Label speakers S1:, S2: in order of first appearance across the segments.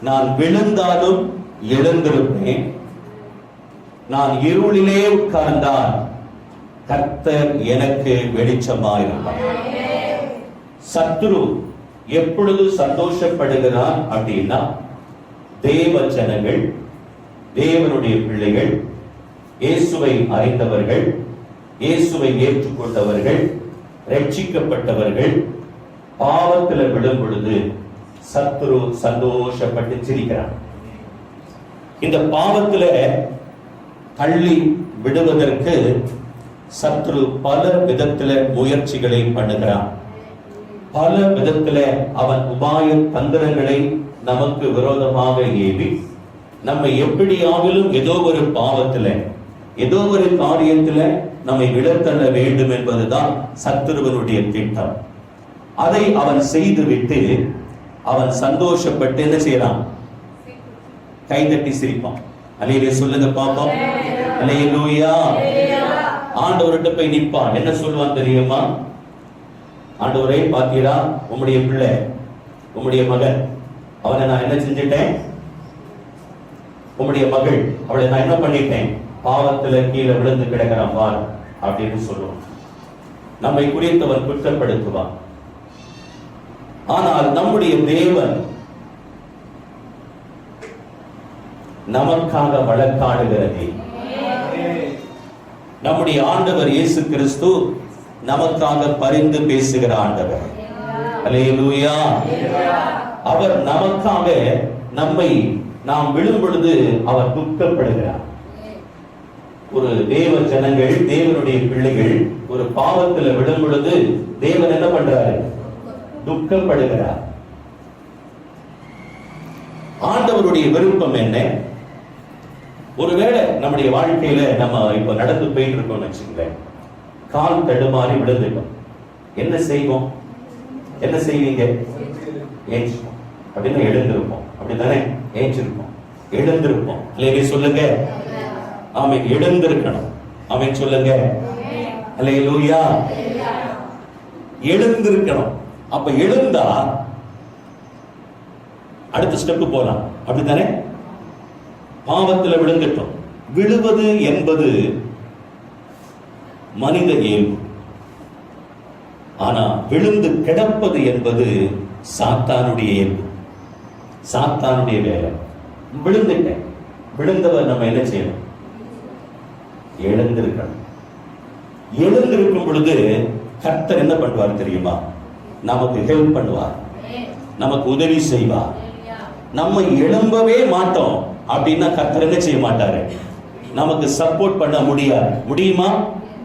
S1: நான் விழுந்தாலும் எழுந்திருப்பேன், நான் இருளிலே உட்கார்ந்தால் கர்த்தர் எனக்கு வெளிச்சமாயிருப்பார். சத்துரு எப்பொழுது சந்தோஷப்படுகிறான் அப்படின்னா, தேவ ஜனங்கள், தேவனுடைய பிள்ளைகள், இயேசுவை அறிந்தவர்கள், இயேசுவை ஏற்றுக்கொண்டவர்கள், ரட்சிக்கப்பட்டவர்கள் பாவத்தில் விடும் பொழுது சத்துரு சந்தோஷப்பட்டு சிரிக்கிறான். இந்த பாவத்துல தள்ளி விடுவதற்கு சத்துரு பல விதத்துல முயற்சிகளை பண்ணுகிறான். பல விதத்துல அவன் உபாய தந்திரங்களை நமக்கு விரோதமாக ஏவி நம்மை எப்படியாகிலும் ஏதோ ஒரு பாவத்துல, ஏதோ ஒரு காரியத்துல நம்மை விழத்தள்ள வேண்டும் என்பதுதான் சத்துருவனுடைய திட்டம். அதை அவன் செய்துவிட்டு அவன் சந்தோஷப்பட்டு என்ன செய்யறான்? கைதட்டி சிரிப்பான். அல்லேலூயா சொல்லுங்க பாப்போம். அல்லேலூயா. ஆண்டவர்கிட்ட போய் நிற்பான். என்ன சொல்லுவான் தெரியுமா? ஆண்டவரே, பாத்தீரா, உம்முடைய பிள்ளை, உம்முடைய மகன், அவனை நான் என்ன செஞ்சிட்டேன்? உம்முடைய மகள், அவளை நான் என்ன பண்ணிட்டேன்? பாவத்துல கீழே விழுந்து கிடக்கிறான் பார் அப்படின்னு சொல்லுவான். நம்மை குறித்தவன் குற்றப்படுத்துவான். ஆனால் நம்முடைய தேவன் நமக்காக வழக்காடுகிறதே. நம்முடைய ஆண்டவர் இயேசு கிறிஸ்து நமக்காக பரிந்து பேசுகிற ஆண்டவர். அல்லேலூயா. அவர் நமக்காக நம்மை நாம் விழும் பொழுது அவர் துக்கப்படுகிறார். ஒரு தேவ ஜனங்கள், தேவனுடைய பிள்ளைகள் ஒரு பாவத்தில் விழும் பொழுது தேவன் என்ன பண்றாரு? துக்கப்படுகிறார். ஆண்டவருடைய விருப்பம் என்ன? ஒருவேளை நம்முடைய வாழ்க்கையில நம்ம இப்ப நடந்து போயிட்டு இருக்கோம்னு வச்சுங்களேன், கால் தடுமாறி விழுந்துட்டோம். என்ன செய்வோம்? என்ன செய்வீங்க? ஏஞ்சிப்போம். அப்படின்னு எழுந்திருப்போம். அப்படித்தானே? ஏஞ்சிருப்போம், எழுந்திருப்போம். இல்லையே சொல்லுங்க. ஆமென். எழுந்திருக்கணும். ஆமென் சொல்லுங்க. அல்லேலூயா. எழுந்திருக்கணும். அப்ப எழுந்தா அடுத்த ஸ்டெப் போலாம். அப்படித்தானே? பாவத்தில் விழுந்துட்டோம். விழுவது என்பது மனித இயல்பு. ஆனா விழுந்து கிடப்பது என்பது சாத்தானுடைய இயல்பு, சாத்தானுடைய வேலை. விழுந்துட்டேன். விழுந்தவர் நம்ம என்ன செய்யணும்? எழுந்திருக்கணும். எழுந்திருக்கும் பொழுது கர்த்தர் என்ன பண்ணுவார் தெரியுமா? நமக்கு ஹெல்ப் பண்ணுவார், நமக்கு உதவி செய்வார். நம்ம எழும்பவே மாட்டோம் அப்படின்னா கர்த்தர் என்ன செய்ய மாட்டாரு? நமக்கு சப்போர்ட் பண்ண முடியாது. முடியுமா?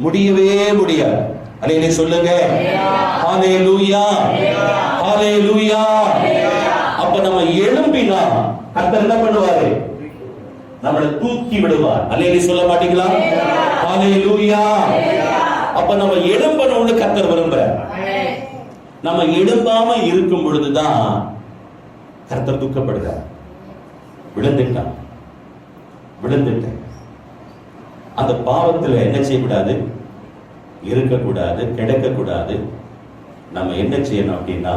S1: முடியவே முடியாது. அல்லேலூயா சொல்லுங்க. ஹalleluya, ஹalleluya. அப்ப நம்ம எழும்பினா கர்த்தர் என்ன பண்ணுவாரு? நம்மளை தூக்கி விடுவார். அல்லேலூயா சொல்ல மாட்டீங்களா? ஹalleluya. அப்ப நம்ம எழும்பணும்னு கர்த்தர் விரும்புறார். நம்ம எழும்பாம இருக்கும் பொழுதுதான் கர்த்தர் துக்கப்படுகிறார். விழுந்துட்டான், விழுந்துட்டேன். அந்த பாவத்தில் என்ன செய்யக்கூடாது? இருக்கக்கூடாது, கிடக்கக்கூடாது. நம்ம என்ன செய்யணும் அப்படின்னா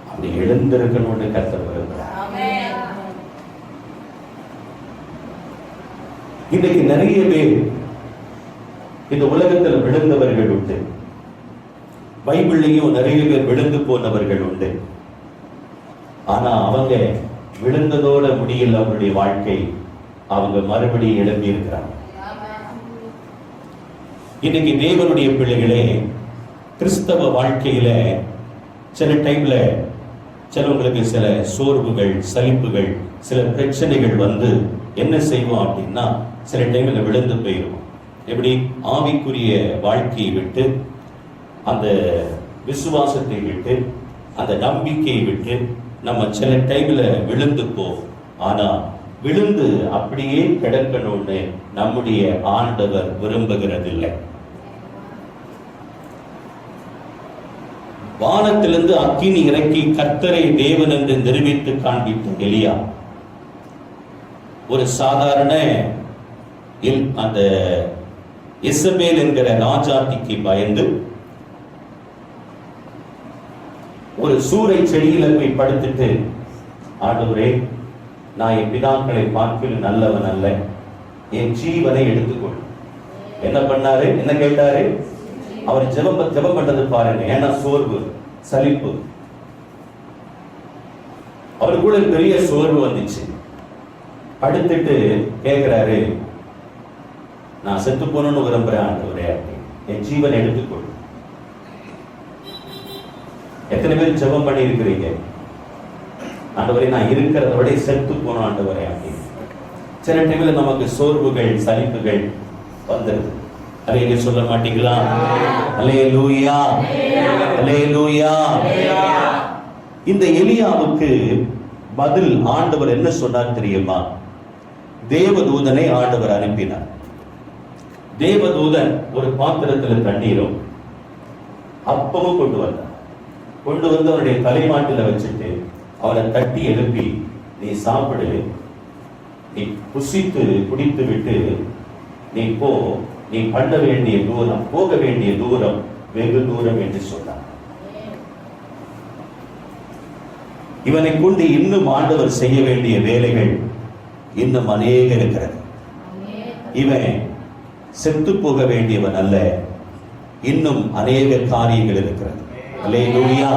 S1: அப்படி எழுந்திருக்கணும்னு கர்த்தர் விரும்புகிறார். இன்னைக்கு நிறைய பேர் இந்த உலகத்தில் விழுந்தவர்கள் உண்டு. பைபிள்லையும் நிறைய பேர் விழுந்து போனவர்கள் உண்டு. ஆனா அவங்க விழுந்ததோட முடியல அவருடைய வாழ்க்கை. அவங்க மறுபடியும் எழுப்பி இருக்கிறாங்க. இன்னைக்கு தேவனுடைய பிள்ளைகளே, கிறிஸ்தவ வாழ்க்கையில சில டைம்ல சிலவங்களுக்கு சில சோர்வுகள், சலிப்புகள், சில பிரச்சனைகள் வந்து என்ன செய்வோம் அப்படின்னா சில டைம்ல விழுந்து போயிடும். எப்படி? ஆவிக்குரிய வாழ்க்கையை விட்டு, அந்த விசுவாசத்தை விட்டு, அந்த நம்பிக்கையை விட்டு நம்ம சில டைம்ல விழுந்து போவோம். ஆனா விழுந்து அப்படியே கிடக்கணும்னு நம்முடைய ஆண்டவர் விரும்புகிறதில்லை. வானத்திலிருந்து அக்கினி இறக்கி கர்த்தரை தேவன் என்று நிரூபித்து காண்பித்த எலியா ஒரு சாதாரண அந்த இசபேல் என்கிற ராஜாத்திக்கு பயந்து ஒரு சூறை செடியில போய் படுத்துட்டு, ஆண்டவரே நான் என் பிதாக்களை பார்க்கலும் நல்லவன் அல்ல, என் ஜீவனை எடுத்துக்கொள். என்ன பண்ணாரு? என்ன கேட்டாரு? அவர் ஜெபம் பண்றது பாருங்க. ஏன்னா சோர்வு, சலிப்பு, அவருக்குள்ள பெரிய சோர்வு வந்துச்சு. படுத்துட்டு கேட்கிறாரு, நான் செத்து போகணும்னு விரும்புறேன் ஆண்டவரே, என் ஜீவனை எடுத்துக்கொள். எத்தனை பேர் ஜெபம் பண்ணி இருக்கிறீங்க? ஆண்டவரே நான் இருக்கிறத விட செத்து போனோம் ஆண்டவரே அப்படின்னு. சில டைம்ல நமக்கு சோர்வுகள், சலிப்புகள் வந்துருது. அலையில சொல்ல மாட்டீங்களா? அல்லேலூயா, அல்லேலூயா. இந்த எலியாவுக்கு பதில் ஆண்டவர் என்ன சொன்னார் தெரியுமா? தேவதூதனை ஆண்டவர் அனுப்பினார். தேவதூதன் ஒரு பாத்திரத்தில் தண்ணீரும் அப்பமும் கொண்டு வந்தார். கொண்டு வந்து அவருடைய தலைமாட்டில வச்சுட்டு அவரை தட்டி எழுப்பி, நீ சாப்பிடு, நீ புசித்து குடித்து விட்டு நீ போ, நீ பண்ண வேண்டிய தூரம், போக வேண்டிய தூரம் வெகு தூரம் என்று சொன்னார். இவனை கொண்டு இன்னும் ஆண்டவர் செய்ய வேண்டிய வேலைகள் இன்னும் அநேக இருக்கிறது. இவன் செத்து போக வேண்டியவன் அல்ல, இன்னும் அநேக காரியங்கள் இருக்கிறது. அல்லேலூயா.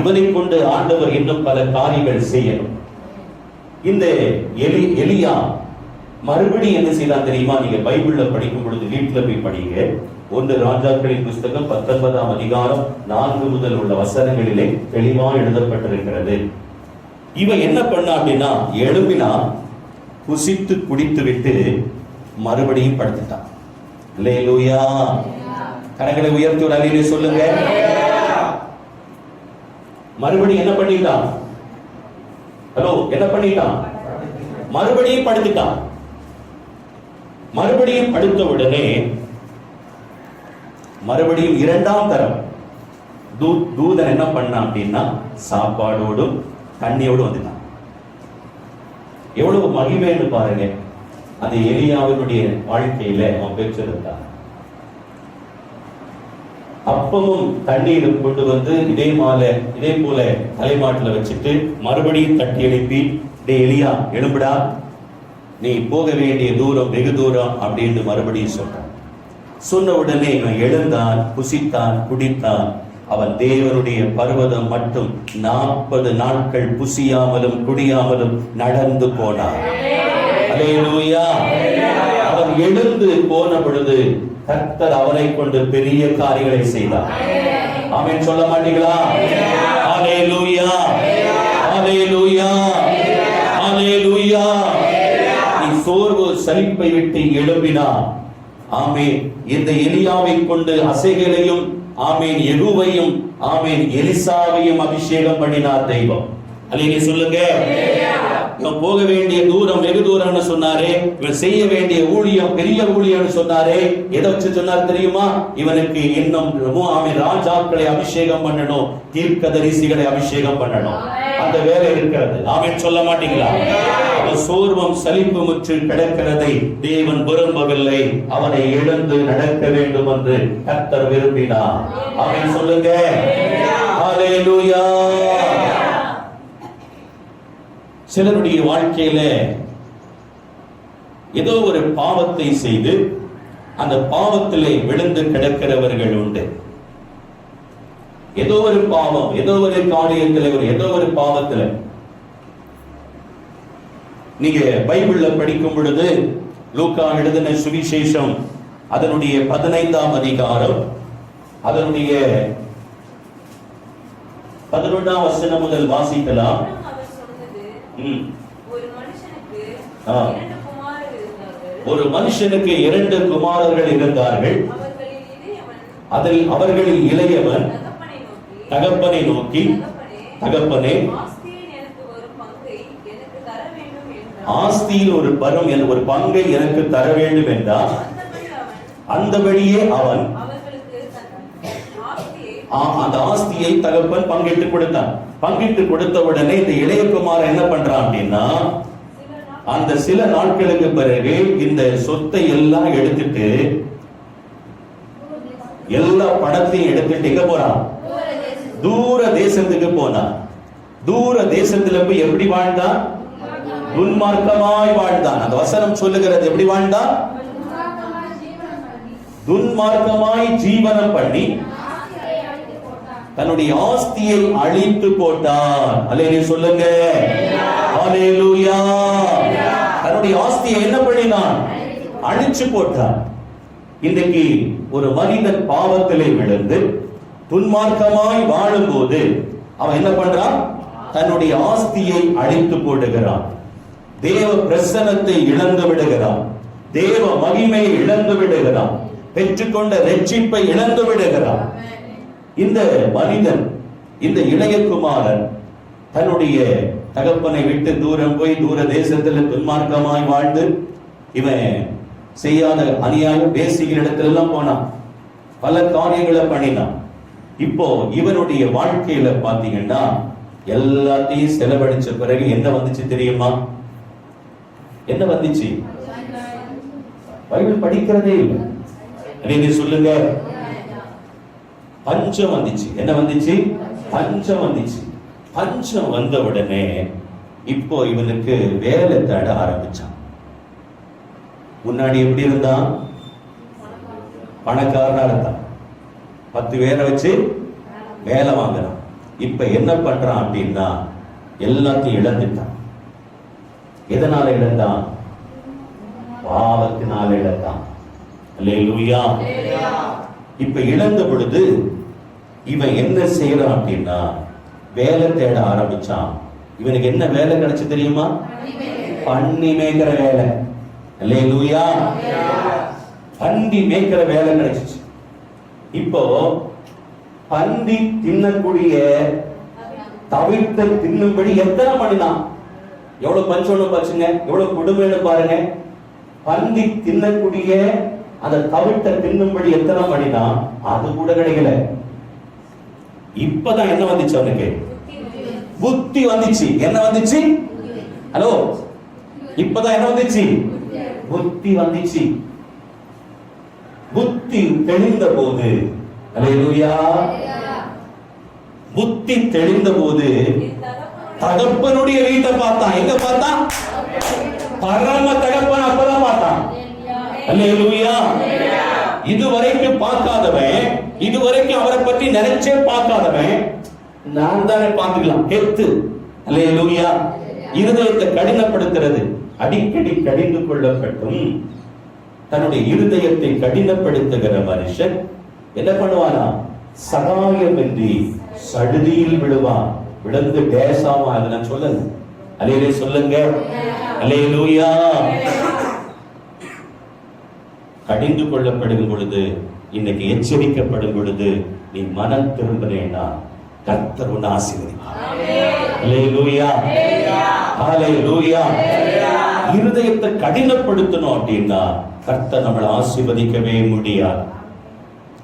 S1: இவனை கொண்டு ஆண்டவர் இன்னும் பல காரியங்கள் செய்யணும். இந்த எலியா மறுபடி என்ன செய்தான் தெரியுமா? நீங்க பைபிள்ல படிக்கும் பொழுது வீட்டுல போய் படிங்க. 1 ராஜாக்களின் புஸ்தகம் 19ஆம் அதிகாரம் 4 முதல் உள்ள வசனங்களிலே தெளிவா எழுதப்பட்டிருக்கிறது. இவன் என்ன பண்ணா அப்படின்னா, எழும்பினா, புசித்து குடித்து விட்டு மறுபடியும் படுத்துட்டான். அல்லேலூயா. கரங்களை உயர்த்தி ஒரு அல்லேலூயா சொல்லுங்க. மறுபடியும் என்ன பண்ணிட்டான்? ஹலோ, என்ன பண்ணிட்டான்? மறுபடியும் படுத்துட்டான். மறுபடியும் படுத்த உடனே மறுபடியும் 2ஆம் தரம் தூதன் என்ன பண்ணான் அப்படின்னா, சாப்பாடோடும் தண்ணியோடு வந்துட்டான். எவ்வளவு மகிமைன்னு பாருங்க. அது எலியாவினுடைய வாழ்க்கையில அவன் பெற்றிருந்தான். அப்பமும் தண்ணீரும் கொண்டு வந்து இதே போல தலைமாட்டில் வச்சுட்டு மறுபடியும் தட்டி எழுப்பி, டே எலியா எழும்புடா, நீ போக வேண்டிய தூரம் வெகு தூரம் அப்படின்னு மறுபடியும் சொல்றான். சொன்ன உடனே இவன் எழுந்தான், புசித்தான், குடித்தான். அவன் தேவனுடைய பர்வதம் மட்டும் 40 நாட்கள் புசியாமலும் குடியாமலும் நடந்து போனான். அல்லேலூயா. அவன் எழுந்து போன பொழுது கர்த்தர் அவனை கொண்டு பெரிய காரியங்களை செய்தார். ஆமென் சொல்ல மாட்டீங்களா? அல்லேலூயா, அல்லேலூயா, அல்லேலூயா. நீ சோர்வு சலிப்பை விட்டு எழும்பினா, ஆமென், இந்த எலியாவை கொண்டு அசைகளையும், ஆமென், யெகூவையும், ஆமென், எலிசாவையும் அபிஷேகம் பண்ணினார் தெய்வம். அல்லேலூயா சொல்லுங்க. இவன் போக வேண்டிய தூரம் வெகு தூரம்னு சொன்னாரே, இவன் செய்ய வேண்டிய ஊழியம் பெரிய ஊழியம்னு சொன்னாரே. எதை வச்சு சொன்னார் தெரியுமா? இவனுக்கு இன்னும் ராஜாக்களை அபிஷேகம் பண்ணணும், தீர்க்கதரிசிகளை அபிஷேகம் பண்ணணும். அந்த வேலை இருக்கிறது. ஆமென் சொல்ல மாட்டீங்களா? அவன் சோர்வம் சலிப்பு முற்று கிடக்கிறதை தேவன் விரும்பவில்லை. அவனை எழுந்து நடக்க வேண்டும் என்று கர்த்தர் விரும்பினார். ஆமென் சொல்லுங்க. ஹல்லேலூயா. சிலருடைய வாழ்க்கையில ஏதோ ஒரு பாவத்தை செய்து அந்த பாவத்திலே விழுந்து கிடக்கிறவர்கள் உண்டு. ஏதோ ஒரு பாவம், ஏதோ ஒரு காரியத்தில், ஏதோ ஒரு பாவத்துல நீங்க பைபிள்ல படிக்கும் பொழுது லூக்கா எழுதின சுவிசேஷம் அதனுடைய 15ஆம் அதிகாரம் அதனுடைய 11ஆம் வசனம் முதல் வாசிக்கலாம். ஒரு மனுஷனுக்கு 2 குமாரர்கள் இருந்தார்கள். அதில் அவர்களில் இளையவன் தகப்பனை நோக்கி, தகப்பனே, ஆஸ்தியில் ஒரு பங்கை எனக்கு தர வேண்டும் என்றார். அந்தபடியே அவன் அந்த ஆஸ்தியை தகப்பன் பங்கிட்டு கொடுத்தான். பங்கிட்டு கொடுத்த உடனே இந்த இளையகுமாரன் என்ன பண்றான் அப்படின்னா, அந்த சில நாட்களுக்கு பிறகு இந்த சொத்தை எல்லாம் எடுத்துட்டு, எல்லா பணத்தையும் எடுத்துட்டு எங்க போறான்? தூர தேசத்துக்கு போனான். தூர தேசத்துல போய் எப்படி வாழ்ந்தான்? துன்மார்க்கமாய் வாழ்ந்தான். அந்த வசனம் சொல்லுகிறது எப்படி வாழ்ந்தான்? துன்மார்க்கமாய் ஜீவனம் பண்ணி தன்னுடைய ஆஸ்தியை அழித்து போட்டான். அல்லேலூயா சொல்லுங்க. அல்லேலூயா. தன்னுடைய ஆஸ்தியை என்ன பண்ணினான்? அழிச்சு போட்டான். இன்றைக்கு ஒரு மனிதன் பாவத்திலே விழுந்து துன்மார்க்கமாய் வாழும்போது அவன் என்ன பண்றான்? தன்னுடைய ஆஸ்தியை அழித்து போடுகிறான். தேவ பிரசன்னத்தை இழந்து விடுகிறான். தேவ மகிமையை இழந்து விடுகிறான். பெற்றுக்கொண்ட ரட்சிப்பை இழந்து விடுகிறான். இந்த மனிதன், இந்த இளையகுமாரன் தன்னுடைய தகப்பனை விட்டு தூரம் போய் தூர தேசத்தில் துன்மார்க்கமாய் வாழ்ந்து இவன் செய்யாத அநியாயம் பேசிக்கிற இடத்துல எல்லாம் போனான். பல காரியங்களை பண்ணினான். இப்போ இவனுடைய வாழ்க்கையில பாத்தீங்கன்னா எல்லாத்தையும் செலவழிச்ச பிறகு என்ன வந்துச்சு தெரியுமா? என்ன வந்துச்சு? பைபிள் படிக்கிறதே இல்லை. நீங்க சொல்லுங்க. பஞ்சம் வந்துச்சு. என்ன வந்துச்சு? பஞ்சம் வந்துச்சு. பஞ்சம் வந்த உடனே இப்போ இவனுக்கு வேலை தேட ஆரம்பிச்சான். முன்னாடி எப்படி இருந்தான்? பணக்காரனா இருந்தான். 10 பேரை வச்சு வேலை வாங்குறான். இப்ப என்ன பண்றான் அப்படின்னா எல்லாத்தையும் இழந்துட்டான். எதனால இழந்தான்? பாவத்தினால இழந்தான். அல்லேலூயா. இப்ப இழந்த பொழுது இவன் என்ன செய்யறான் அப்படின்னா வேலை தேட ஆரம்பிச்சான். இவனுக்கு என்ன வேலை கிடைச்சு தெரியுமா? பன்னி மேய்க்கிற வேலை. அல்லேலூயா. பந்தி மேய்க்கிற வேலை கிடைச்சிச்சு. இப்போ பந்தி தின்னக்கூடிய தவிர்த்து தின்னும்படி எத்தனை பண்ணினான்? எவ்வளவு பஞ்சம் பச்சுங்க, எவ்வளவு கொடுமைன்னு பாருங்க. பந்தி தின்னக்கூடிய அந்த தவிர்த்த தின்னும்படி எத்தனை பண்ணினான்? அது கூட கிடைக்கல. இப்பதான் என்ன வந்துச்சு அவனுக்கு? புத்தி வந்துச்சு. என்ன வந்துச்சு? ஹலோ, இப்பதான் என்ன வந்துச்சு? புத்தி வந்துச்சு. புத்தி தெளிந்த போது, அல்லேலூயா, புத்தி தெளிந்த போது தகப்பனுடைய வீட்டை பார்த்தான். எங்க பார்த்தான்? பரம தகப்பன் அப்பதான் பார்த்தான். அல்லேலூயா. இதுவரைக்கும் பார்க்காதவன், இதுவரைக்கும் அவரை பற்றி நினைச்சே பார்க்காதவன், நான் தானே பார்த்துக்கலாம் கெத்து. அல்லேலூயா. இருதயத்தை கடினப்படுத்துறது. அடிக்கடி கடிந்து கொள்ளப்பட்டும் தன்னுடைய இருதயத்தை கடினப்படுத்துகிற மனுஷன் என்ன பண்ணுவானா? சகாயமின்றி சடுதியில் விழுவான். விழுந்து டேசாமா. அதை நான் சொல்லல. அல்லேலூயா சொல்லுங்க. அல்லேலூயா. கடிந்து கொள்ளப்படும் பொழுது, இன்னைக்கு எச்சரிக்கப்படும் பொழுது நீ மனம் திரும்பினேன்னா கர்த்தர் உன்னை ஆசீர்வதிப்பார். அல்லேலூயா. அல்லேலூயா. இருதயத்தை கடினப்படுத்தணும் அப்படின்னா கர்த்தர் நம்மளை ஆசீர்வதிக்கவே முடியாது.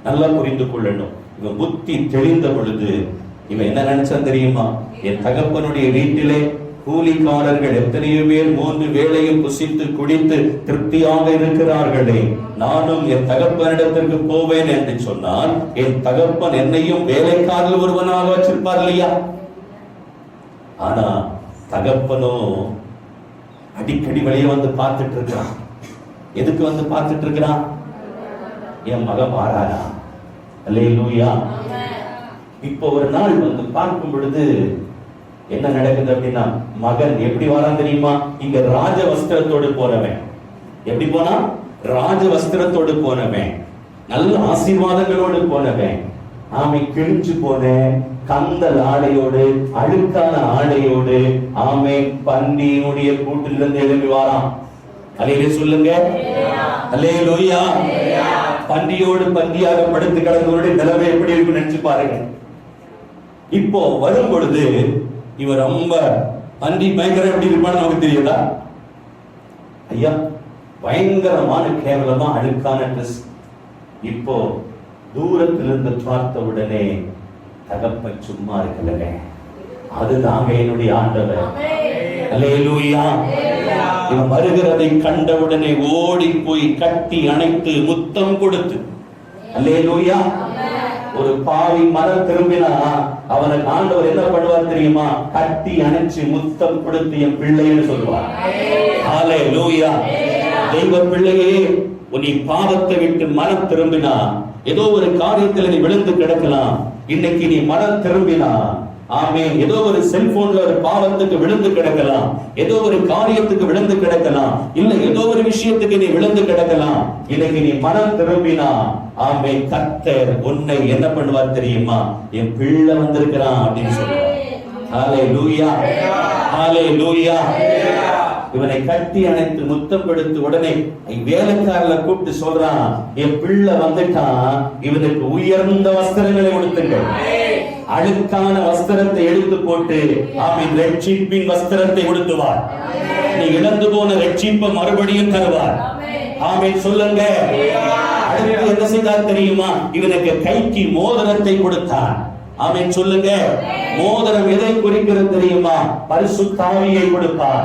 S1: நல்லா புரிந்து கொள்ளணும். இவன் புத்தி தெளிந்த பொழுது இவன் என்ன நினைச்சான் தெரியுமா? என் தகப்பனுடைய வீட்டிலே கூலிக்காரர்கள் எத்தனையோ பேர் 3 வேளையும் புசித்து குடித்து திருப்தியாக இருக்கிறார்களே, நானும் என் தகப்பனிடத்திற்கு போவேன் என்று சொன்னால் என் தகப்பன் என்னையும் வேலைக்காரர்கள் ஒருவனாக வச்சிருப்பார் இல்லையா? ஆனா தகப்பனோ அடிக்கடி வெளியே வந்து பார்த்துட்டு இருக்கிறான். எதுக்கு வந்து பார்த்துட்டு இருக்கிறான்? என் மகன் மாறானா? அல்லேலூயா. இப்போ ஒரு நாள் வந்து பார்க்கும் பொழுது என்ன நடக்குது அப்படின்னா, மகன் எப்படி வரான் தெரியுமா? இங்க ராஜ வஸ்திரத்தோடு போனவன். எப்படி போனா? ராஜ வஸ்திரத்தோடு போனவன், நல்ல ஆசீர்வாதங்களோடு போனவன். ஆமை கிழிஞ்சு போன கந்தல் ஆடையோடு, அழுக்கான ஆடையோடு, ஆமை பன்றியினுடைய கூட்டிலிருந்து எழுப்பி வாரான். அல்லேலூயா சொல்லுங்க. அல்லேலூயா. பன்றியோடு பன்றியாக படுத்து கிடந்தவருடைய நிலைமை எப்படி இருக்கு நினைச்சு பாருங்க. இப்போ வரும் பொழுது இவர் ரொம்ப பன்றி பயங்கர எப்படி இருப்பான்னு நமக்கு தெரியுதா? ஐயா, பயங்கரமான கேவலமா அழுக்கான ட்ரெஸ். இப்போ தூரத்திலிருந்து பார்த்த உடனே தகப்பன் சும்மா இருக்கலங்க, அதுதாங்க என்னுடைய ஆண்டவர். அல்லேலூயா. இவன் வருகிறதை கண்டவுடனே ஓடி போய் கட்டி அணைத்து முத்தம் கொடுத்து, அல்லேலூயா, ஒரு பாவி மனம் திரும்பினா அவனுக்கு ஆண்டவர் என்ன பண்ணுவார் தெரியுமா? கட்டி அணைச்சு முத்தம் கொடுத்து என் பிள்ளைன்னு சொல்லுவார். ஹல்லேலூயா. தெய்வ பிள்ளையே, நீ பாவத்தை விட்டு மனம் திரும்பினா, ஏதோ ஒரு காரியத்தில் நீ விழுந்து கிடக்கலாம். இன்னைக்கு நீ மனம் திரும்பினா, ஆமென், ஏதோ ஒரு செல்போன்ல ஒரு பாவத்துக்கு விழுந்து கிடக்கலாம், ஏதோ ஒரு காரியத்துக்கு விழுந்து கிடக்கலாம், இல்ல ஏதோ ஒரு விஷயத்துக்கு நீ விழுந்து கிடக்கலாம். இன்னைக்கு நீ மனம் திரும்பினா, ஆமென், கர்த்தர் உன்னை என்ன பண்ணுவார் தெரியுமா? என் பிள்ளை வந்திருக்கிறான் அப்படின்னு சொல்லுவார். ஹல்லேலூயா, ஹல்லேலூயா. இவனை கட்டி அணைத்து முத்தம் கொடுத்து உடனே வேலைக்காரல கூப்பிட்டு சொல்றான், என் பிள்ளை வந்துட்டான், இவனுக்கு உயர்ந்த வஸ்திரங்களை கொடுத்துங்கள். அழுக்கான வஸ்திரத்தை எடுத்து போட்டு ஆமென் ரட்சிப்பின் வஸ்திரத்தை கொடுத்துவார். நீ இழந்து போன ரட்சிப்பை மறுபடியும் தருவார். ஆமென் சொல்லுங்க. அடுத்து என்ன செய்தார் தெரியுமா? இவனுக்கு கைக்கு மோதிரத்தை கொடுத்தார். ஆமென் சொல்லுங்க. மோதிரம் எதை குறிக்கிறது தெரியுமா? பரிசுத்த ஆவியை கொடுப்பார்.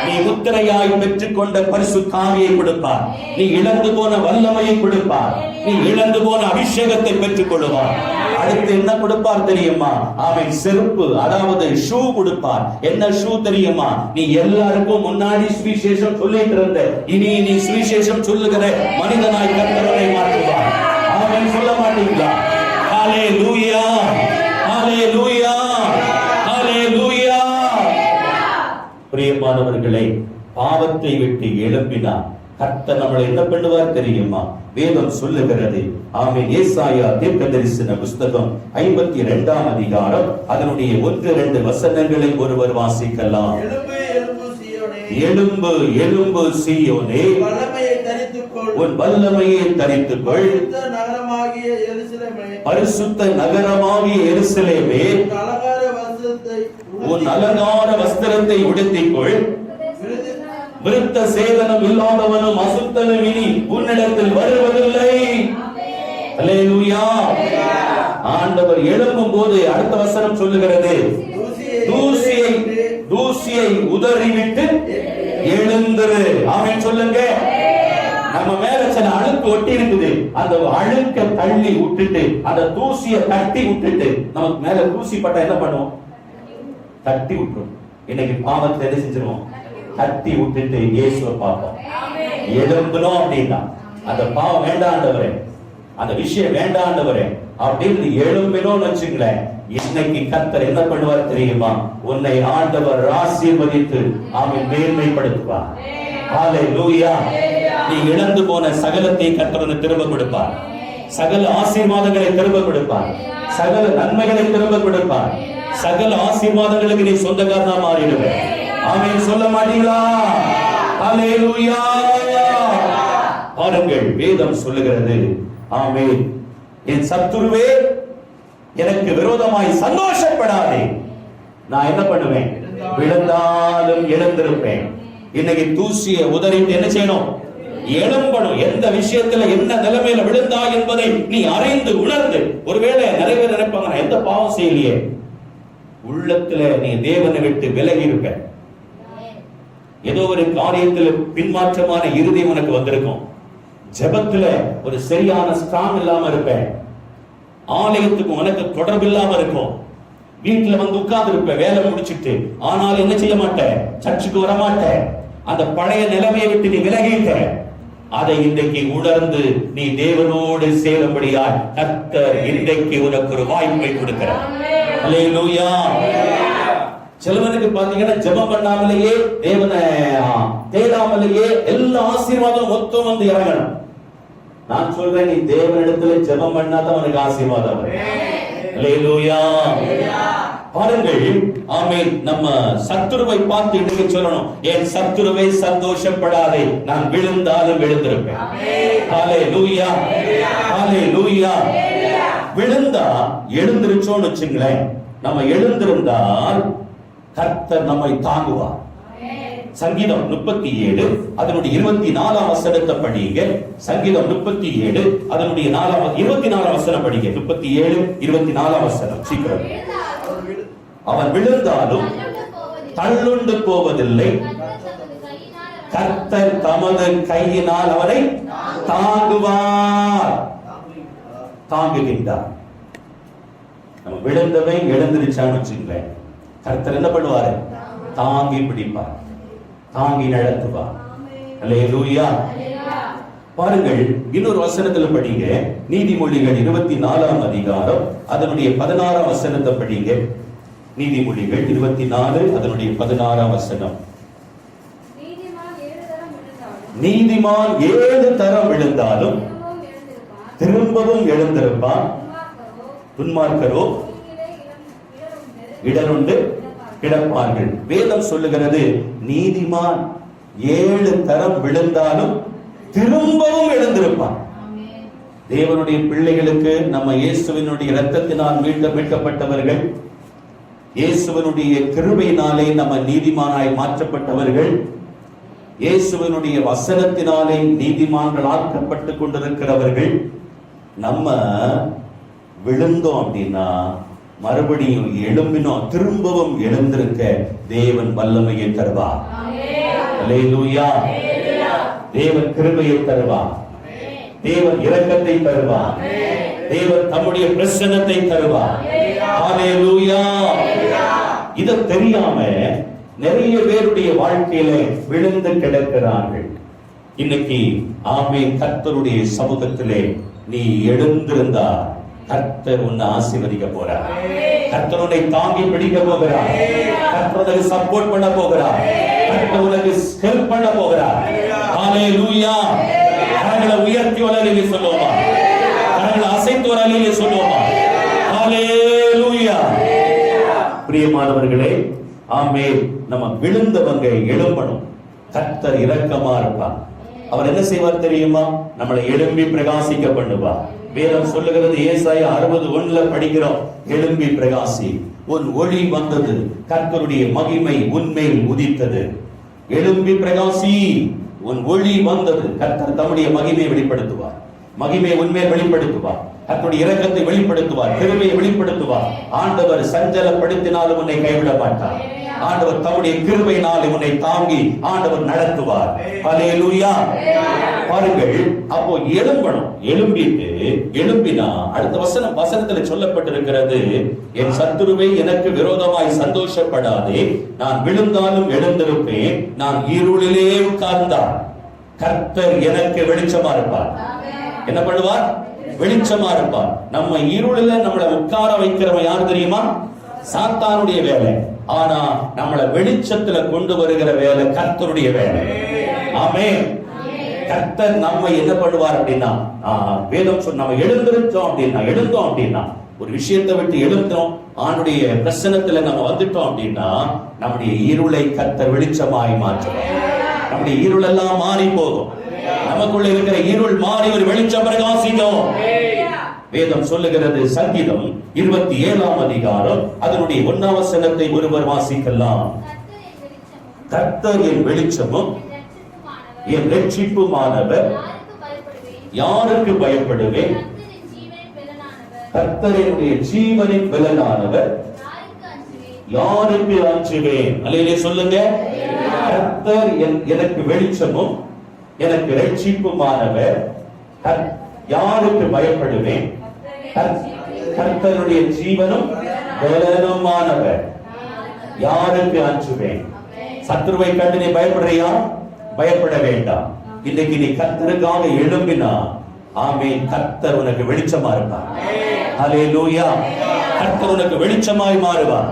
S1: நீ முத்திரையாய் பெற்றுக்கொண்ட பரிசுத்த ஆவியை கொடுப்பார். நீ இழந்து போன வல்லமையை கொடுப்பார். நீ இழந்து போன அபிஷேகத்தை பெற்றுக் கொள்வார். அடுத்து என்ன கொடுப்பார் தெரியுமா? ஆமென் செருப்பு, அதாவது ஷூ கொடுப்பார். என்ன ஷூ தெரியுமா? நீ எல்லாருக்கும் முன்னாடி சுவிசேஷம் சொல்லிட்டு இருந்த, இனி நீ சுவிசேஷம் சொல்லுகிற மனிதனாய் கர்த்தரை மாற்றுவார். ஆமென் சொல்ல மாட்டீங்களா? ஹல்லேலூயா, ஹல்லேலூயா, ஹல்லேலூயா. பிரியமானவர்களே, பாவத்தை விட்டு எழும்பினார் கர்த்தர் நம்மளை என்ன பண்ணுவார் தெரியுமா? வேதம் சொல்லுகிறது. ஆமென். ஏசாயா தீர்க்கதரிசன புத்தகம் 52ஆம் அதிகாரம் அதனுடைய 1-2 வசனங்களை ஒருவர் வாசிக்கலாம். எழும்பு எழும்பு சீயோனே, உன் வல்லமையை தரித்துக்கொள். பரிசுத்த நகரமாகிய எருசலேமே, உன் அலங்கார வஸ்திரத்தை உடுத்திக்கொள். விருத்த சேதனம் இல்லாதவனும் அசுத்தனும் இனி உன்னிடத்தில் வருவதில்லை. அல்லேலூயா. ஆண்டவர் எழும்பும் போது அடுத்த வசனம் சொல்லுகிறது, தூசியை உதறிவிட்டு எழுந்திரு. ஆமென் சொல்லுங்க. நம்ம மேல சில அழுக்கு ஒட்டி இருக்குது, அந்த அழுக்க தள்ளி விட்டுட்டு, அந்த தூசியை தட்டி விட்டுட்டு, நமக்கு மேல தூசி பட்டா என்ன பண்ணுவோம்? தட்டி விட்டுரும். இன்னைக்கு பாவத்தை எதை செஞ்சிருவோம்? தட்டி விட்டுட்டு இயேசுவை பார்ப்போம். எழும்பணும் அப்படின்னா, அந்த பாவம் வேண்டாண்டவரே, அந்த விஷயம் வேண்டாண்டவரே அப்படின்னு எழும்பினோம்னு வச்சுங்களேன், இன்னைக்கு கர்த்தர் என்ன பண்ணுவார் தெரியுமா? உன்னை ஆண்டவர் ஆசீர்வதித்து ஆமென் மேன்மைப்படுத்துவார். ஹல்லேலூயா. நீ இழந்து போன சகலத்தை கர்த்தர் திரும்ப கொடுப்பார். சகல ஆசீர்வாதங்களை திரும்ப கொடுப்பார். சகல நன்மைகளை திரும்ப கொடுப்பார். சகல ஆசீர்வாதங்களுக்கு நீ சொந்தக்காரனா மாறிடுவே. ஆமென் சொல்ல மாட்டீங்களா? ஹல்லேலூயா. பாருங்கள், வேதம் சொல்லுகிறது, ஆமென், என் சத்துருவே எனக்கு விரோதமாய் சந்தோஷப்படாதே. நான் என்ன பண்ணுவேன்? விழுந்தாலும் எழுந்திருப்பேன். இன்னைக்கு தூசியை உதறிட்டு என்ன செய்யணும்? எழும்பணும். எந்த விஷயத்துல என்ன நிலைமையில விழுந்தா என்பதை நீ அறிந்து உணர்ந்து. ஒருவேளை நிறைய பேர் நினைப்பாங்க, நான் எந்த பாவம் செய்யலையே. உள்ளத்துல நீ தேவனை விட்டு விலகி இருப்ப. ஏதோ ஒரு காரியத்தில் பின்மாற்றமான இருதயம் உனக்கு வந்திருக்கும். ஜெபத்துல ஒரு சரியான ஸ்ட்ராங் இல்லாம இருப்பேன். ஆலயத்துக்கு உனக்கு தொடர்பு இல்லாம இருக்கும். வீட்டுல வந்து உட்கார்ந்து இருப்ப வேலை முடிச்சிட்டு, ஆனால் என்ன செய்ய மாட்டேன்? சர்ச்சுக்கு வர மாட்டேன். அந்த பழைய நிலைமையை விட்டு நீ விலகிட்ட. அதை இன்றைக்கு உணர்ந்து நீ தேவனோடு சேரும்படியாய் கர்த்தர் இன்றைக்கு உனக்கு ஒரு வாய்ப்பை கொடுக்கிறார். அல்லேலூயா. சிலவனுக்கு பாத்தீங்கன்னா ஜெபம் பண்ணாமலேயே, தேவனை தேடாமலேயே எல்லா ஆசீர்வாதம் மொத்தம் வந்து இறங்கணும். நான் சொல்றேன், நீ தேவனிடத்துல ஜெபம் பண்ணாதான் உனக்கு ஆசீர்வாதம். அல்லேலூயா. பாருங்கள், ஆமென். நம்ம சத்துருவை பார்த்து இன்னைக்கு சொல்லணும், என் சத்துருவை சந்தோஷப்படாதே, நான் விழுந்தாலும் விழுந்திருப்பேன். ஹல்லேலூயா, ஹல்லேலூயா. விழுந்தா எழுந்திருச்சோன்னு வச்சுங்களேன், நம்ம எழுந்திருந்தால் கர்த்தர் நம்மை தாங்குவார். சங்கீதம் 37 அதனுடைய 24ஆம் வசனத்தை படிங்க. சங்கீதம் 37 அதனுடைய 24ஆம் வசனம் படிங்க. 37 24ஆம் வசனம் சீக்கிரம். அவன் விழுந்தாலும் தள்ளுண்டு போவதில்லை, கர்த்தர் தமது கையினால் அவனை தாங்குவார். தாங்குகின்றார். நம்ம விழுந்தவன் எழுந்திருச்சான்னு வச்சுங்களேன், கர்த்தர் என்ன பண்ணுவாரு? தாங்கி பிடிப்பார், தாங்கி நடத்துவார். அல்லேலூயா. பாருங்கள், இன்னொரு வசனத்துல படிங்க. நீதிமொழிகள் 24ஆம் அதிகாரம் அதனுடைய 16ஆம் வசனத்தை படிங்க. நீதிமொழிகள் 24 அதனுடைய 16ஆம் வசனம். நீதிமான் 7 தரம் விழுந்தாலும் திரும்பவும் எழுந்திருப்பான், துன்மார்க்கரோ இடருண்டு கிடப்பார்கள். வேதம் சொல்லுகிறது, நீதிமான் 7 தரம் விழுந்தாலும் திரும்பவும் எழுந்திருப்பான். தேவனுடைய பிள்ளைகளுக்கு, நம்ம இயேசுவினுடைய இரத்தத்தினால் மீட்கப்பட்டவர்கள், இயேசுவினுடைய கிருபையினாலே நம்ம நீதிமானாய் மாற்றப்பட்டவர்கள், இயேசுவினுடைய வசனத்தினாலே நீதிமான்கள் ஆக்கப்பட்டுக் கொண்டிருக்கிறவர்கள். நம்ம விழுந்தோம் அப்படின்னா மறுபடியும் எழும்பினோம், திரும்பவும் எழுந்திருக்க தேவன் வல்லமையை தருவார். அல்லேலூயா. தேவன் கிருபையை தருவார், தேவன் இரக்கத்தை தருவார், தேவன் தம்முடைய பிரசன்னத்தை தருவார். அல்லேலூயா. இத தெரியாம நிறைய பேருடைய வாழ்க்கையில விழுந்து கிடக்கிறார்கள். இன்னைக்கு ஆமென், கர்த்தருடைய சமூகத்திலே நீ எழுந்திருந்தா கர்த்தர் உன்னை ஆசீர்வதிக்க போறார். கர்த்தர் உன்னை தாங்கி பிடிக்க போகிறார். கர்த்தர் உனக்கு சப்போர்ட் பண்ண போகிறார். கர்த்தர் உனக்கு ஹெல்ப் பண்ண போகிறார். ஹalleluya. கரங்களை உயர்த்தி வலலிலே சொல்லுவோமா? கரங்களை அசைத்து வலலிலே சொல்லுவோமா? ஹalleluya. பிரியமானவர்களே, ஆமென். நம்ம விழுந்தவங்க எழும்பணும். கர்த்தர் இரக்கமா இருப்பார். அவர் என்ன செய்வார் தெரியுமா? நம்மளை எழும்பி பிரகாசிக்க பண்ணுவார். வேதம் சொல்லுகிறது, ஏசாயா 60:1 படிக்கிறோம், எழும்பி பிரகாசி, உன் ஒளி வந்தது, கர்த்தருடைய மகிமை உன்மேல் உதித்தது. எழும்பி பிரகாசி, உன் ஒளி வந்தது. கர்த்தர் தம்முடைய மகிமையை வெளிப்படுத்துவார், மகிமையை உன்மேல் வெளிப்படுத்துவார், கர்த்தருடைய இரக்கத்தை வெளிப்படுத்துவார், கிருபையை வெளிப்படுத்துவார். ஆண்டவர் சஞ்சலப்படுத்தினாலும் உன்னை கைவிட மாட்டார். ஆண்டவர் தம்முடைய கிருபையினால் உன்னை தாங்கி ஆண்டவர் நடத்துவார். ஹalleluya. பாருங்கள், அப்போ எழும்பணும். எழும்பினா அடுத்த வசனத்துல சொல்லப்பட்டிருக்கிறது, என் சத்துருவை எனக்கு விரோதமாய் சந்தோஷப்படாதே, நான் விழுந்தாலும் எழுந்திருப்பேன், நான் இருளிலே உட்கார்ந்தால் கர்த்தர் எனக்கு வெளிச்சமா இருப்பார். என்ன பண்ணுவார்? வெளிச்சமா இருப்பார். நம்ம இருளில நம்மளை உட்கார வைக்கிறவன் யார் தெரியுமா? சாத்தானுடைய வேலை. ஆனா நம்மளை வெளிச்சத்துல கொண்டு வருகிற வேலை கர்த்தருடைய வேலை. ஆமென். கர்த்தர் நம்ம என்ன பண்ணுவார் அப்படின்னா, வேதம் சொன்ன நம்ம எழுந்தோம் அப்படின்னா ஒரு விஷயத்தை விட்டு எழுந்தோம், ஆண்டுடைய பிரசன்னத்துல நம்ம வந்துட்டோம் அப்படின்னா நம்முடைய இருளை கர்த்தர் வெளிச்சமாய் மாற்றுவார். நம்முடைய இருள் எல்லாம் மாறி போகும். நமக்குள்ள இருக்கிற இருள் மாறி ஒரு வெளிச்சம் பிரகாசிக்கும். வேதம் சொல்லுகிறது, சங்கீதம் 27ஆம் அதிகாரம் அதனுடைய 1ஆம் வசனத்தை ஒருவர் வாசிக்கலாம். கர்த்தர் என் வெளிச்சமும் என் இரட்சிப்புமானவர், யாருக்கு பயப்படுவேன்? கர்த்தர் என்னுடைய ஜீவனின் பலனானவர், யாருக்கு அஞ்சுவேன்? அல்லேலூயா சொல்லுங்க. கர்த்தர் எனக்கு வெளிச்சமும் எனக்கு இரட்சிப்புமானவர், யாருக்கு பயப்படுவேன்? கர்த்தருடைய ஜீவனும் பலனுமானவர், யாருக்கு அஞ்சுவேன்? சத்துருவை கண்டு நீ பயப்படுறியா? பயப்பட வேண்டாம். இன்னைக்கு நீ கர்த்தருக்காக எழும்பினா, ஆமென், கர்த்தர் உனக்கு வெளிச்சமா இருப்பார். ஹalleluya. கர்த்தர் உனக்கு வெளிச்சமாய் மாறுவார்.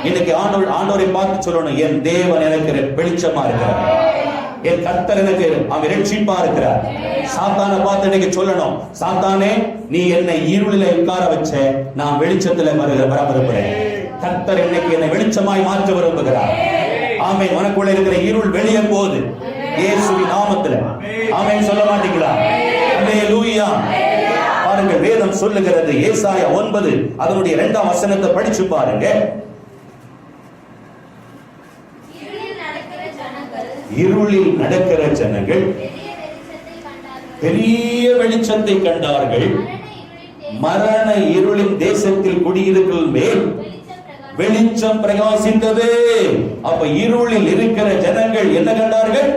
S1: இன்னைக்கு ஆண்டவரை பார்த்து சொல்லணும், என் தேவன் எனக்கு வெளிச்சமா இருக்கிறார், என் கர்த்தர் எனக்கு அவன் இரட்சிப்பா இருக்கிறார். சாத்தானை பார்த்து இன்னைக்கு சொல்லணும், சாத்தானே, நீ என்னை இருளில உட்கார வச்ச, நான் வெளிச்சத்துல வர விரும்புகிறேன். கர்த்தர் இன்னைக்கு என்னை வெளிச்சமாய் மாற்ற விரும்புகிறார். ஆமென். உனக்குள்ள இருக்கிற இருள் வெளியே போகுது இயேசுவின் நாமத்துல. ஆமென். சொல்ல மாட்டீங்களா? அல்லேலூயா. பாருங்க, வேதம் சொல்லுகிறது, ஏசாயா 9 அதனுடைய 2ஆம் வசனத்தை படிச்சு பாருங்க. இருளில் நடக்கிற ஜனங்கள் பெரிய வெளிச்சத்தை கண்டார்கள், மரண இருளின் தேசத்தில் குடியிருக்கிற மேல் வெளிச்சம் பிரகாசித்தது. அப்ப இருளில் இருக்கிற ஜனங்கள் என்ன கண்டார்கள்?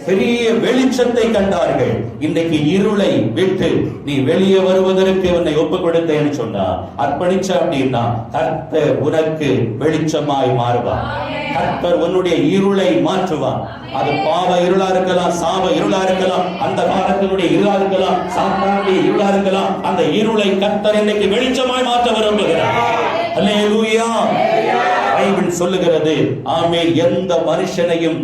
S1: பெரிய வெளிச்சத்தை கண்டார்கள். இன்னைக்கு இருளை விட்டு நீ வெளியே வருவதற்கு உன்னை ஒப்பு கொடுத்தேன்னு சொன்னா, அர்ப்பணிச்ச அப்படின்னா கர்த்தர் உனக்கு வெளிச்சமாய் மாறுவார். கர்த்தர் உன்னுடைய இருளை மாற்றுவார். அது பாவ இருளா இருக்கலாம், சாப இருளா இருக்கலாம், அந்த காலத்தினுடைய இருளா இருக்கலாம், சாத்தானுடைய இருளா இருக்கலாம். அந்த இருளை கர்த்தர் இன்னைக்கு வெளிச்சமாய் மாற்ற விரும்புகிறார். அல்லேலூயா. பைபிள் சொல்லுகிறது, ஆமென், எந்த மனுஷனையும்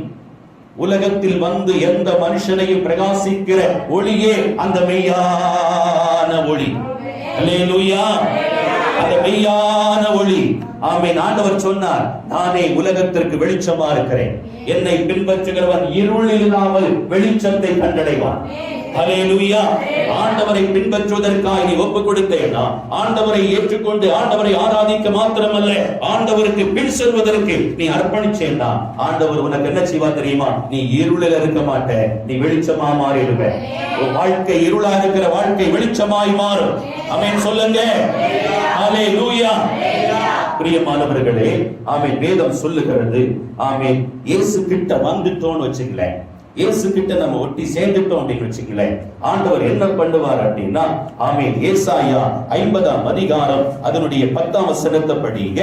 S1: உலகத்தில் வந்து எந்த மனுஷனையும் பிரகாசிக்கிற ஒளியே அந்த மெய்யான ஒளி. அல்லேலூயா. அந்த மெய்யான ஒளி. ஆமென். ஆண்டவர் சொன்னார், நானே உலகத்திற்கு வெளிச்சமா இருக்கிறேன். என்னை பின்பற்றுகிறவன் இருளில் இல்லாமல் வெளிச்சத்தை கண்டடைவான். அல்லேலூயா. ஆண்டவரை பின்பற்றுவதற்காக நீ ஒப்பு கொடுத்தேனா, ஆண்டவரை ஏற்றுக்கொண்டு ஆண்டவரை ஆராதிக்க மாத்திரமல்ல, ஆண்டவருக்கு பின் செல்வதற்கு நீ அர்ப்பணிச்சேனா, ஆண்டவர் உனக்கு என்ன செய்வார் தெரியுமா? நீ இருளில் இருக்க மாட்ட, நீ வெளிச்சமா மாறிடுவ. உன் வாழ்க்கை இருளா இருக்கிற வாழ்க்கை வெளிச்சமாய் மாறும். ஆமென் சொல்லுங்க. அல்லேலூயா. பிரியமானவர்களே, ஆமென், வேதம் சொல்லுகிறது, ஆமென், இயேசு கிட்ட வந்துட்டோம்னு வச்சுக்கலேன், இயேசு கிட்ட நம்ம ஒட்டி சேர்ந்துட்டோம் அப்படின்னு வச்சுக்கலேன், ஆண்டவர் என்ன பண்ணுவார் அப்படின்னா, ஆமென், ஏசாயா 50ஆம் அதிகாரம் அதனுடைய 10ஆம் வசனத்தை படிங்க.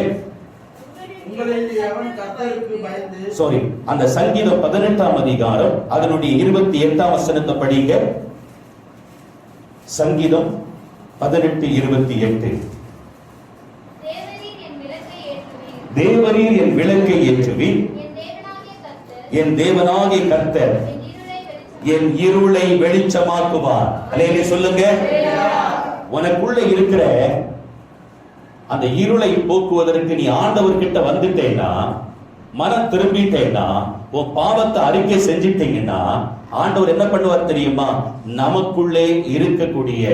S1: அந்த சங்கீதம் 18ஆம் அதிகாரம் அதனுடைய 28ஆம் வசனத்தை படிங்க. சங்கீதம் 18:28. தேவரீர் என் விளக்கை ஏற்றுவீர், என் தேவனாகிய கர்த்தர் என் இருளை வெளிச்சமாக்குவார். அல்லேலூயா சொல்லுங்க. உனக்குள்ள இருக்கிற அந்த இருளை போக்குவதற்கு நீ ஆண்டவர் கிட்ட வந்துட்டேன்னா, மனம் திரும்பிட்டேன்னா, உன் பாவத்தை அறிக்கை செஞ்சிட்டீங்கன்னா, ஆண்டவர் என்ன பண்ணுவார் தெரியுமா? நமக்குள்ளே இருக்கக்கூடிய,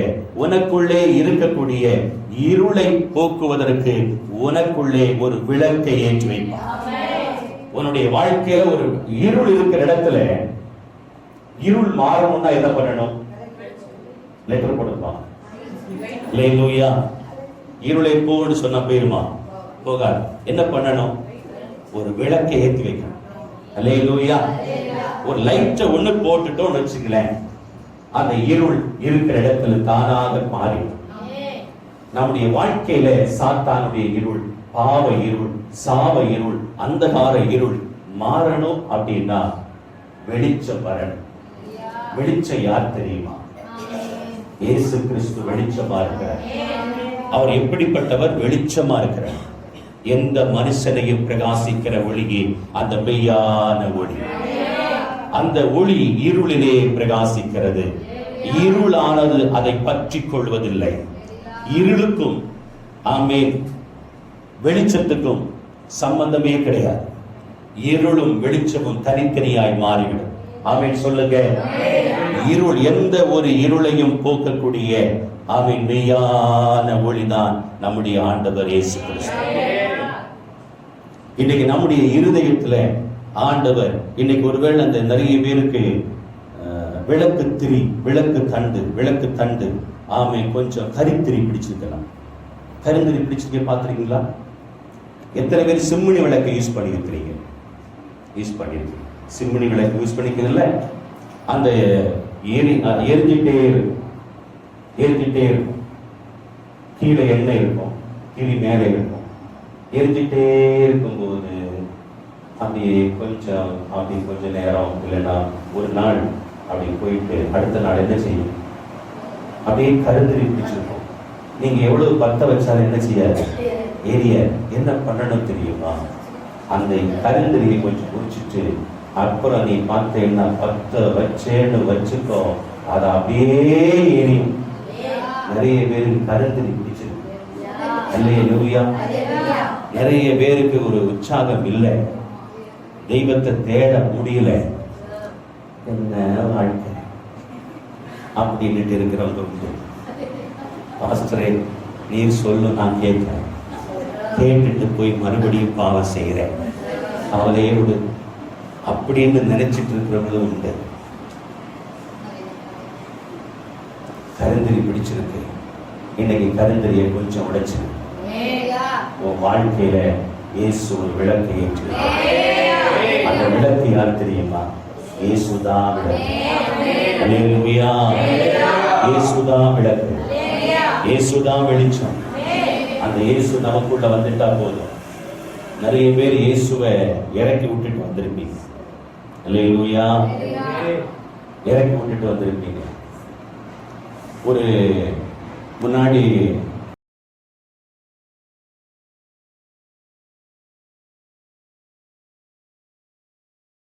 S1: உனக்குள்ளே இருக்கக்கூடிய இருளை போக்குவதற்கு உனக்குள்ளே ஒரு விளக்கை ஏற்றி வைப்பார். உன்னுடைய வாழ்க்கையில ஒரு இருள் இருக்கிற இடத்துல இருள் மாறணும்னா என்ன பண்ணணும்? லெட்டர் கொடுப்பான். அல்லேலூயா. இருளை போன்னு சொன்ன போயிருமா? போகாது. என்ன பண்ணணும்? ஒரு விளக்கை ஏற்றி வைக்கணும். அல்லேலூயா. ஒரு லைட்டை ஒண்ணு போட்டுட்டோம்னு வச்சுக்கலேன், அந்த இருள் இருக்கிற இடத்துல தானாக மாறிடும். நம்முடைய வாழ்க்கையில சாத்தானுடைய இருள், பாவ இருள், சாப இருள், அந்தகார இருள் மாறணும் அப்படின்னா வெளிச்சம் வரணும். வெளிச்சம் யார் தெரியுமா? இயேசு கிறிஸ்து வெளிச்சமா இருக்கிறார். அவர் எப்படிப்பட்டவர்? வெளிச்சமா இருக்கிறார். எந்த மனுஷனையும் பிரகாசிக்கிற ஒளியே அந்த மெய்யான ஒளி. அந்த ஒளி இருளிலே பிரகாசிக்கிறது. இருளானது அதை பற்றி கொள்வதில்லை. இருளுக்கும் ஆமென் வெளிச்சத்துக்கும் சம்பந்தமே கிடையாது. இருளும் வெளிச்சமும் தனித்தனியாய் மாறிவிடும். ஆமென் சொல்லுங்க. இருள் எந்த ஒரு இருளையும் போக்கக்கூடிய ஆமென் மெய்யான ஒளிதான் நம்முடைய ஆண்டவர் இயேசு கிறிஸ்து. இன்னைக்கு நம்முடைய இருதயத்துல ஆண்டவர், இன்னைக்கு ஒருவேளை அந்த நிறைய பேருக்கு விளக்கு திரி, விளக்கு தண்டு ஆமென் கொஞ்சம் கரித்திரி பிடிச்சிருக்கலாம். கருந்திரி பிடிச்சிருக்க பாத்துறீங்களா? எத்தனை பேர் சிம்மினி விளக்கு யூஸ் பண்ணியிருக்கிறீங்க? யூஸ் பண்ணிருக்கீங்க. சிம்மினி விளக்கு யூஸ் பண்ணிக்கிறதுல அந்த எரிஞ்சிட்டே இருக்கும். கீழே எண்ணெய் இருக்கும், கிளி மேலே இருக்கும். எரிஞ்சிட்டே இருக்கும்போது அப்படியே கொஞ்ச நேரம் இல்லைன்னா ஒரு நாள் அப்படி போயிட்டு அடுத்த நாள் என்ன செய்யும்? அப்படியே கருந்திரி பிடிச்சிருக்கும். நீங்க எவ்வளவு பத்த வச்சாலும் என்ன செய்யாது? எரிய. என்ன பண்ணணும் தெரியுமா? அந்த கருந்திரியை கொஞ்சம் குடிச்சிட்டு அப்புறம் நீ பார்த்தேன்னா பத்த வச்சேன்னு வச்சுக்கோ, அது அப்படியே எரியும். நிறைய பேருக்கு கருந்திரி பிடிச்சிருக்கு. அல்லேலூயா. நிறைய பேருக்கு ஒரு உற்சாகம் இல்லை, தெய்வத்தை தேட முடியல. என்ன வாழ்க்கை அப்படின்ட்டு இருக்கிறவங்க உண்டு. பாஸ்டரே நீர் சொல்லு, நான் கேட்கிறேன். கேட்டுட்டு போய் மறுபடியும் பாவம் செய்கிறேன், அவளையே விடு அப்படின்னு நினைச்சிட்டு இருக்கிறவங்களும் உண்டு. கருந்திரி பிடிச்சிருக்கு, இன்னைக்கு கருந்திரியை கொஞ்சம் உடைச்சு உன் வாழ்க்கையில இயேசு ஒரு விளக்கை ஏற்று. அந்த விளக்கு யார் தெரியுமா? இயேசுதான் விளக்கு. அல்லேலூயா. இயேசுதான் விளக்கு, இயேசுதான் வெளிச்சம். அந்த இயேசு நமக்குள்ள வந்துட்டா போதும். நிறைய பேர் இயேசுவை இறக்கி விட்டுட்டு வந்திருப்பீங்க. அல்லேலூயா. இறக்கி விட்டுட்டு வந்திருப்பீங்க. ஒரு முன்னாடி